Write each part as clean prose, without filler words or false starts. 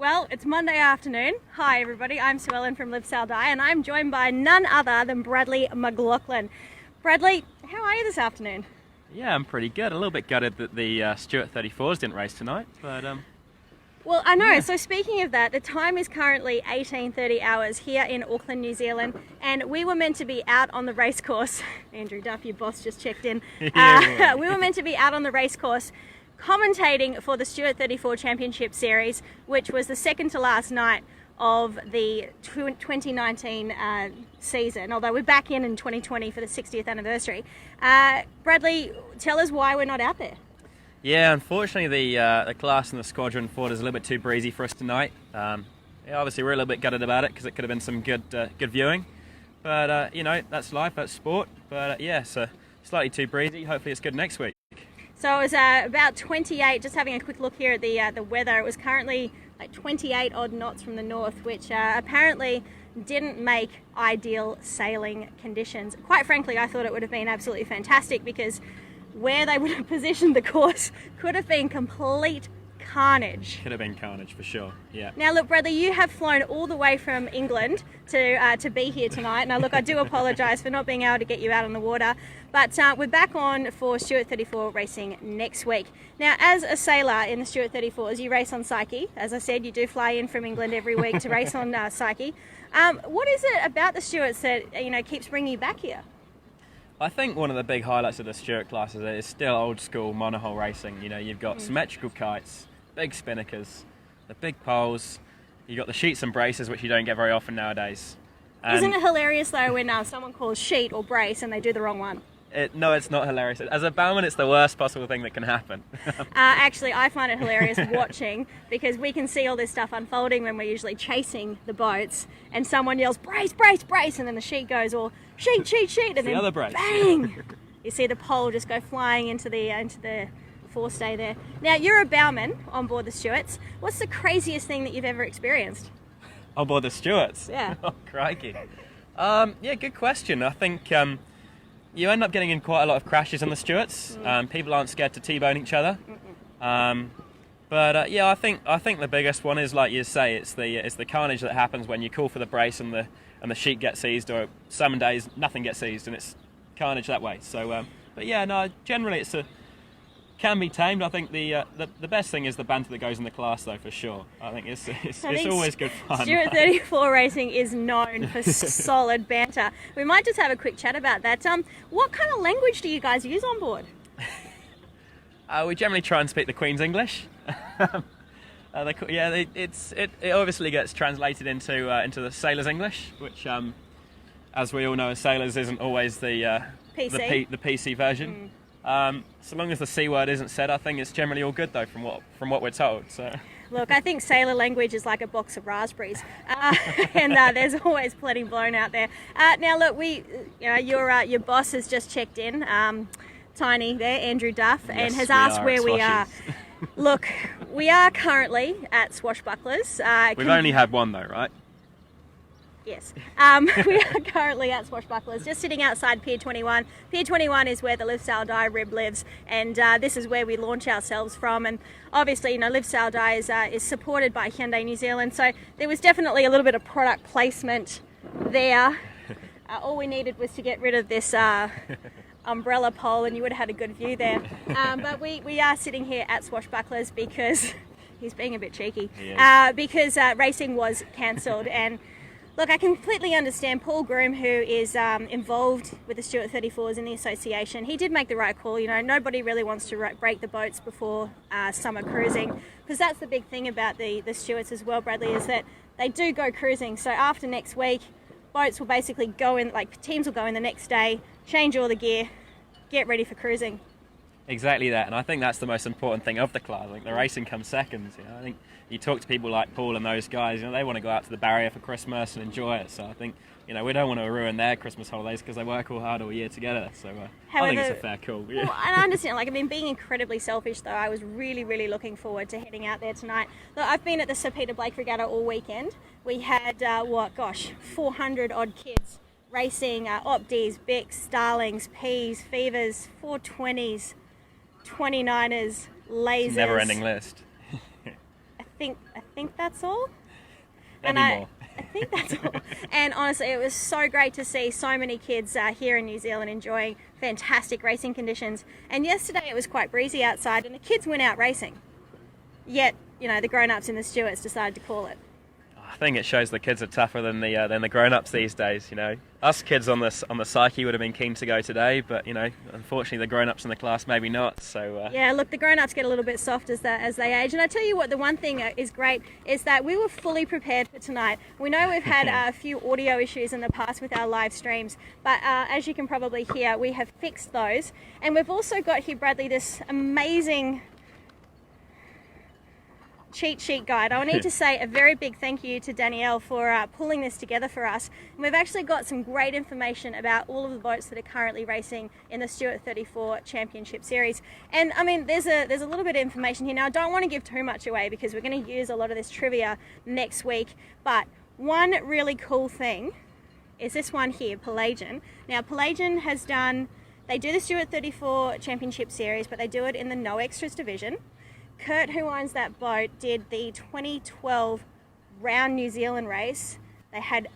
Well, it's Monday afternoon. Hi everybody, I'm Sue Ellen from Live Sal Die, and I'm joined by none other than Bradley McLaughlin. Bradley, how are you this afternoon? Yeah, I'm pretty good. A little bit gutted that the Stewart 34s didn't race tonight, but Well, I know. Yeah. So speaking of that, the time is currently 18:30 hours here in Auckland, New Zealand, and we were meant to be out on the racecourse. Andrew Duff, your boss, just checked in. Yeah, We were meant to be out on the racecourse commentating for the Stewart 34 Championship Series, which was the second to last night of the 2019 season, although we're back in 2020 for the 60th anniversary. Bradley, tell us why we're not out there. yeah. Unfortunately, the class and the squadron Ford is a little bit too breezy for us tonight. Yeah, obviously we're a little bit gutted about it because it could have been some good viewing, but you know, that's life, that's sport. But yeah, so slightly too breezy. Hopefully, it's good next week. So it was about 28. Just having a quick look here at the weather, it was currently like 28 odd knots from the north, which apparently didn't make ideal sailing conditions. Quite frankly, I thought it would have been absolutely fantastic because where they would have positioned the course could have been complete carnage. Could have been carnage for sure. Yeah. Now look, Bradley, you have flown all the way from England to be here tonight. Now look, I do apologise for not being able to get you out on the water, but we're back on for Stewart 34 racing next week. Now, as a sailor in the Stewart 34s, you race on Psyche. As I said, you do fly in from England every week to race on Psyche. What is it about the Stewarts that keeps bringing you back here? I think one of the big highlights of the Stewart class is that it's still old school monohull racing. You know, you've got symmetrical kites, big spinnakers, the big poles. You've got the sheets and braces, which you don't get very often nowadays. And Isn't it hilarious though when someone calls sheet or brace and they do the wrong one? No, it's not hilarious. As a bowman, it's the worst possible thing that can happen. Actually, I find it hilarious watching because we can see all this stuff unfolding when we're usually chasing the boats and someone yells, brace, brace, brace, and then the sheet goes, or sheet, sheet, sheet, and the then other brace. bang! You see the pole just go flying into the forestay there. Now, you're a bowman on board the Stewarts. What's the craziest thing that you've ever experienced? On board the Stewarts? Yeah. Oh, crikey. Yeah, good question. I think you end up getting in quite a lot of crashes on the Stewarts. People aren't scared to T-bone each other. But yeah, I think the biggest one is, like you say, it's the carnage that happens when you call for the brace and the sheet gets seized, or some days nothing gets seized and it's carnage that way. So, but yeah, no, generally can be tamed. I think the best thing is the banter that goes in the class, though, for sure. I think it's always good fun. Stewart 34 racing is known for solid banter. We might just have a quick chat about that. What kind of language do you guys use on board? We generally try and speak the Queen's English. It obviously gets translated into the sailors' English, which, as we all know, as sailors, isn't always the PC version. So long as the C word isn't said, I think it's generally all good, though, from what we're told. So. Look, I think sailor language is like a box of raspberries, and there's always plenty blown out there. Now, look, your boss has just checked in, Tiny there, Andrew Duff, Yes, and has asked where we are. Swashies. Look, we are currently at Swashbucklers. We've only had one, though, right? Yes. We are currently at Swashbucklers, just sitting outside Pier 21. Pier 21 is where the Live Sal Die rib lives, and this is where we launch ourselves from. And obviously, Live Sal Die is supported by Hyundai New Zealand, so there was definitely a little bit of product placement there. All we needed was to get rid of this umbrella pole, and you would have had a good view there. But we are sitting here at Swashbucklers because he's being a bit cheeky. Because racing was cancelled. And look, I completely understand Paul Groom, who is involved with the Stewart 34s in the association. He did make the right call. Nobody really wants to break the boats before summer cruising, because that's the big thing about the Stewarts as well, Bradley, is that they do go cruising. So after next week, boats will basically go in, like teams will go in the next day, change all the gear, get ready for cruising. Exactly that, and I think that's the most important thing of the class. I think the racing comes second. I think you talk to people like Paul and those guys, they want to go out to the barrier for Christmas and enjoy it. So I think, we don't want to ruin their Christmas holidays because they work all hard all year together. So I think it's a fair call. Yeah. Well, and I understand, being incredibly selfish though, I was really, really looking forward to heading out there tonight. Look, I've been at the Sir Peter Blake Regatta all weekend. We had, 400 odd kids racing Opties, Bicks, Starlings, Peas, Fevers, 420s, 29ers, lasers. Never-ending list. I think think that's all. Maybe more. I think that's all. And honestly, it was so great to see so many kids here in New Zealand enjoying fantastic racing conditions. And yesterday it was quite breezy outside and the kids went out racing. Yet, you know, the grown-ups in the Stewarts decided to call it. I think it shows the kids are tougher than the grown-ups these days. You know, us kids on the psyche would have been keen to go today, but you know, unfortunately, the grown-ups in the class maybe not. So yeah, look, the grown-ups get a little bit soft as they age. And I tell you what, the one thing is great is that we were fully prepared for tonight. We know we've had a few audio issues in the past with our live streams, but as you can probably hear, we have fixed those. And we've also got here, Bradley, this amazing cheat sheet guide. I need to say a very big thank you to Danielle for pulling this together for us. And we've actually got some great information about all of the boats that are currently racing in the Stewart 34 Championship Series. And I mean, there's a little bit of information here. Now, I don't want to give too much away because we're going to use a lot of this trivia next week. But one really cool thing is this one here, Pelagian. Now, Pelagian they do the Stewart 34 Championship Series, but they do it in the no extras division. Kurt, who owns that boat, did the 2012 round New Zealand race. They had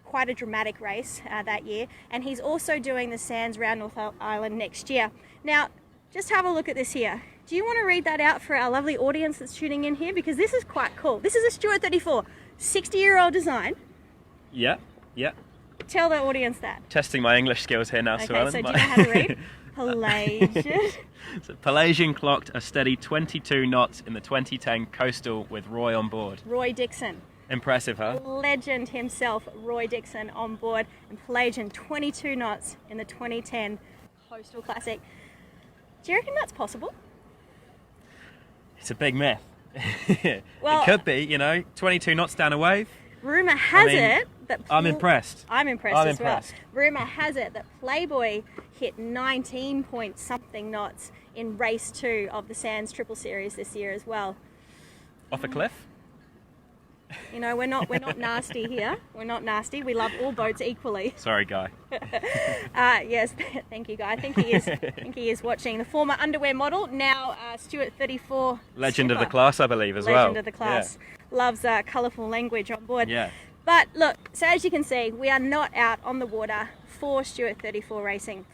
quite a dramatic race that year, and he's also doing the Sands round North Island next year. Now, just have a look at this here. Do you want to read that out for our lovely audience that's tuning in here? Because this is quite cool. This is a Stewart 34, 60-year-old design. yeah. Tell the audience that. Testing my English skills here now, Okay, Sue Ellen. so do you know how to read? Pelagian. So Pelagian clocked a steady 22 knots in the 2010 Coastal with Roy on board. Roy Dixon. Impressive, huh? Legend himself, Roy Dixon, on board. And Pelagian, 22 knots in the 2010 Coastal Classic. Do you reckon that's possible? It's a big myth. Well, it could be, you know, 22 knots down a wave. Rumour has it that... I'm impressed. I'm impressed as impressed. well. Rumour has it that Playboy hit 19 point something knots in race 2 of the Sands Triple Series this year as well. Off a cliff? You know, we're not nasty here. We're not nasty. We love all boats equally. Sorry, Guy. Yes, thank you, Guy. I think he is watching. The former underwear model, now Stewart 34. Legend super. of the class, I believe, as well. Legend of the class. Yeah. Loves colourful language on board. Yeah. But look, so as you can see, we are not out on the water for Stewart 34 racing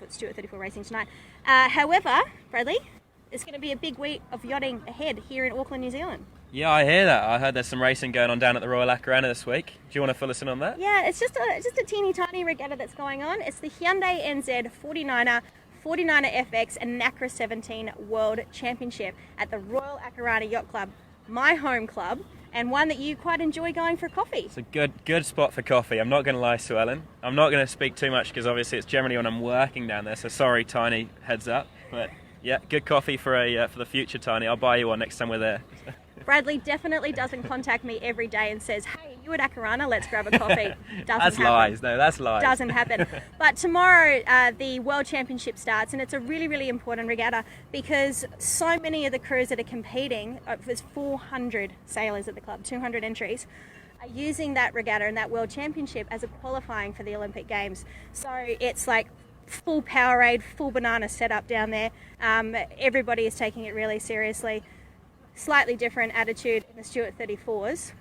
tonight. However, Bradley, it's going to be a big week of yachting ahead here in Auckland, New Zealand. Yeah, I hear that. I heard there's some racing going on down at the Royal Acarana this week. Do you want to fill us in on that? Yeah, it's just a teeny tiny regatta that's going on. It's the Hyundai NZ 49er FX and Nacra 17 World Championship at the Royal Acarana Yacht Club, my home club, and one that you quite enjoy going for coffee. It's a good spot for coffee. I'm not going to lie, Sue Ellen. I'm not going to speak too much because obviously it's generally when I'm working down there. So sorry, Tiny, heads up. But yeah, good coffee for the future, Tiny. I'll buy you one next time we're there. Bradley definitely doesn't contact me every day and says, hey, you at Acarana, let's grab a coffee. Doesn't that's happen. Lies. No, that's lies. Doesn't happen. But tomorrow the World Championship starts, and it's a really, really important regatta because so many of the crews that are competing, there's 400 sailors at the club, 200 entries, are using that regatta and that World Championship as a qualifying for the Olympic Games. So it's like full Powerade, full banana setup down there. Everybody is taking it really seriously. Slightly different attitude in the Stewart 34s,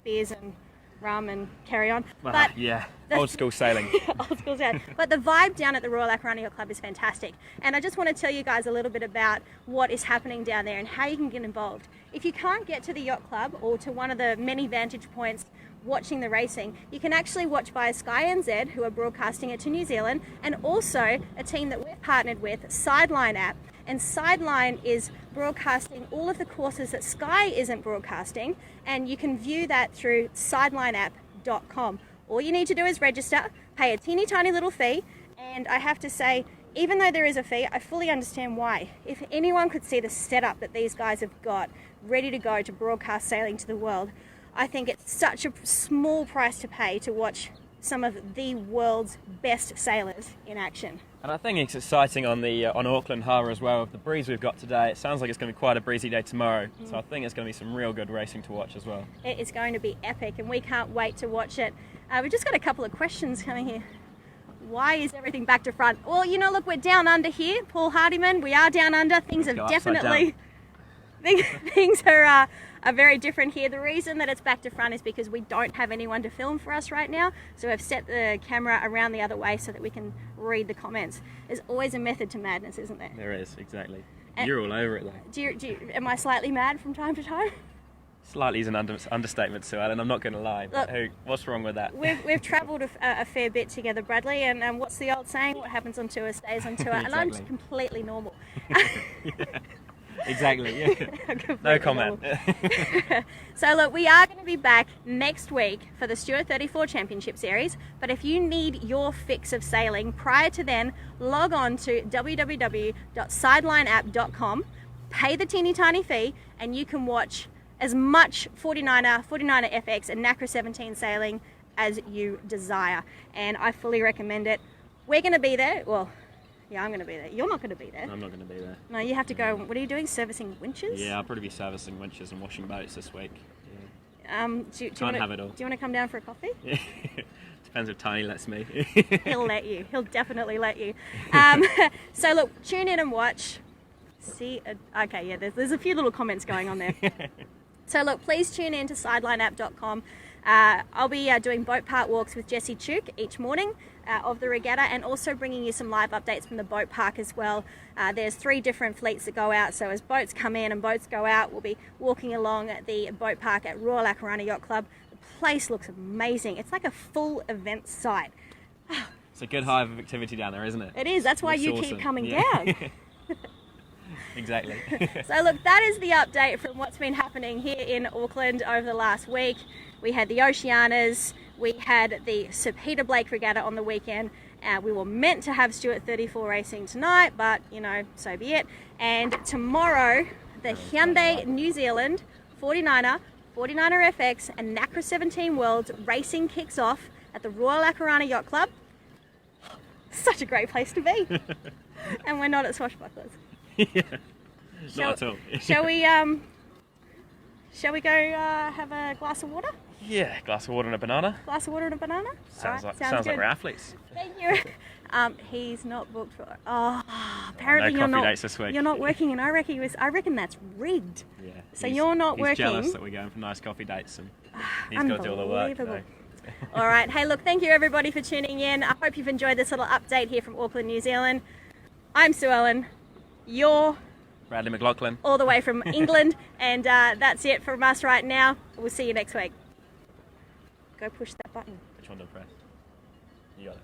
beers and rum and carry on. But yeah, old school sailing. Old school sailing. But the vibe down at the Royal Acarana Yacht Club is fantastic. And I just want to tell you guys a little bit about what is happening down there and how you can get involved. If you can't get to the yacht club or to one of the many vantage points watching the racing, you can actually watch via Sky NZ, who are broadcasting it to New Zealand, and also a team that we've partnered with, Sideline app. And Sideline is broadcasting all of the courses that Sky isn't broadcasting, and you can view that through sidelineapp.com. All you need to do is register, pay a teeny tiny little fee, and I have to say, even though there is a fee, I fully understand why. If anyone could see the setup that these guys have got ready to go to broadcast sailing to the world, I think it's such a small price to pay to watch some of the world's best sailors in action. And I think it's exciting on Auckland Harbour as well. With the breeze we've got today, it sounds like it's going to be quite a breezy day tomorrow. So I think it's going to be some real good racing to watch as well. It is going to be epic, and we can't wait to watch it. We've just got a couple of questions coming here. Why is everything back to front? Well, you know, look, we're down under here, Paul Hardiman. We are down under. Things have definitely things are very different here. The reason that it's back to front is because we don't have anyone to film for us right now. So I've set the camera around the other way so that we can read the comments. There's always a method to madness, isn't there? There is, exactly. You're all over it though. Am I slightly mad from time to time? Slightly is an understatement, Sue Ellen. I'm not going to lie. But what's wrong with that? We've travelled a fair bit together, Bradley, and what's the old saying? What happens on tour stays on tour. Exactly. And I'm just completely normal. Yeah, exactly. Yeah. No comment. So look, we are going to be back next week for the Stewart 34 Championship Series. But if you need your fix of sailing prior to then, log on to www.sidelineup.com, pay the teeny tiny fee, and you can watch as much 49er FX and Nacra 17 sailing as you desire. And I fully recommend it. We're going to be there. Well, yeah, I'm going to be there. You're not going to be there. I'm not going to be there. No, you have to go. What are you doing? Servicing winches? Yeah, I'll probably be servicing winches and washing boats this week. Yeah. Can't have it all. Do you want to come down for a coffee? Depends if Tiny lets me. He'll let you. He'll definitely let you. So look, tune in and watch. See, okay, yeah, there's a few little comments going on there. So look, please tune in to sidelineup.com. I'll be doing boat park walks with Jessie Chook each morning of the regatta, and also bringing you some live updates from the boat park as well. There's 3 different fleets that go out, so as boats come in and boats go out, we'll be walking along the boat park at Royal Akurana Yacht Club. The place looks amazing. It's like a full event site. It's a good hive of activity down there, isn't it? It is. That's why you keep coming down. Exactly. So look, that is the update from what's been happening here in Auckland over the last week. We had the Oceanas, we had the Sir Peter Blake Regatta on the weekend. We were meant to have Stewart 34 racing tonight, but you know, so be it. And tomorrow, the Hyundai New Zealand 49er FX and Nacra 17 Worlds racing kicks off at the Royal Akurana Yacht Club. Such a great place to be. And we're not at Swashbucklers. Yeah, not at all. Shall we go have a glass of water? Yeah, glass of water and a banana. Glass of water and a banana? Sounds right, like we're athletes. Thank you. He's not booked for. Apparently no you're not. Dates this week. You're not working, and I reckon that's rigged. Yeah. So you're not he's working. He's jealous that we're going for nice coffee dates, and he's got to do all the work. So. All right. Hey, look. Thank you everybody for tuning in. I hope you've enjoyed this little update here from Auckland, New Zealand. I'm Sue Ellen. You're Bradley McLaughlin. All the way from England. And that's it from us right now. We'll see you next week. Go push that button. Which one to press? You got it.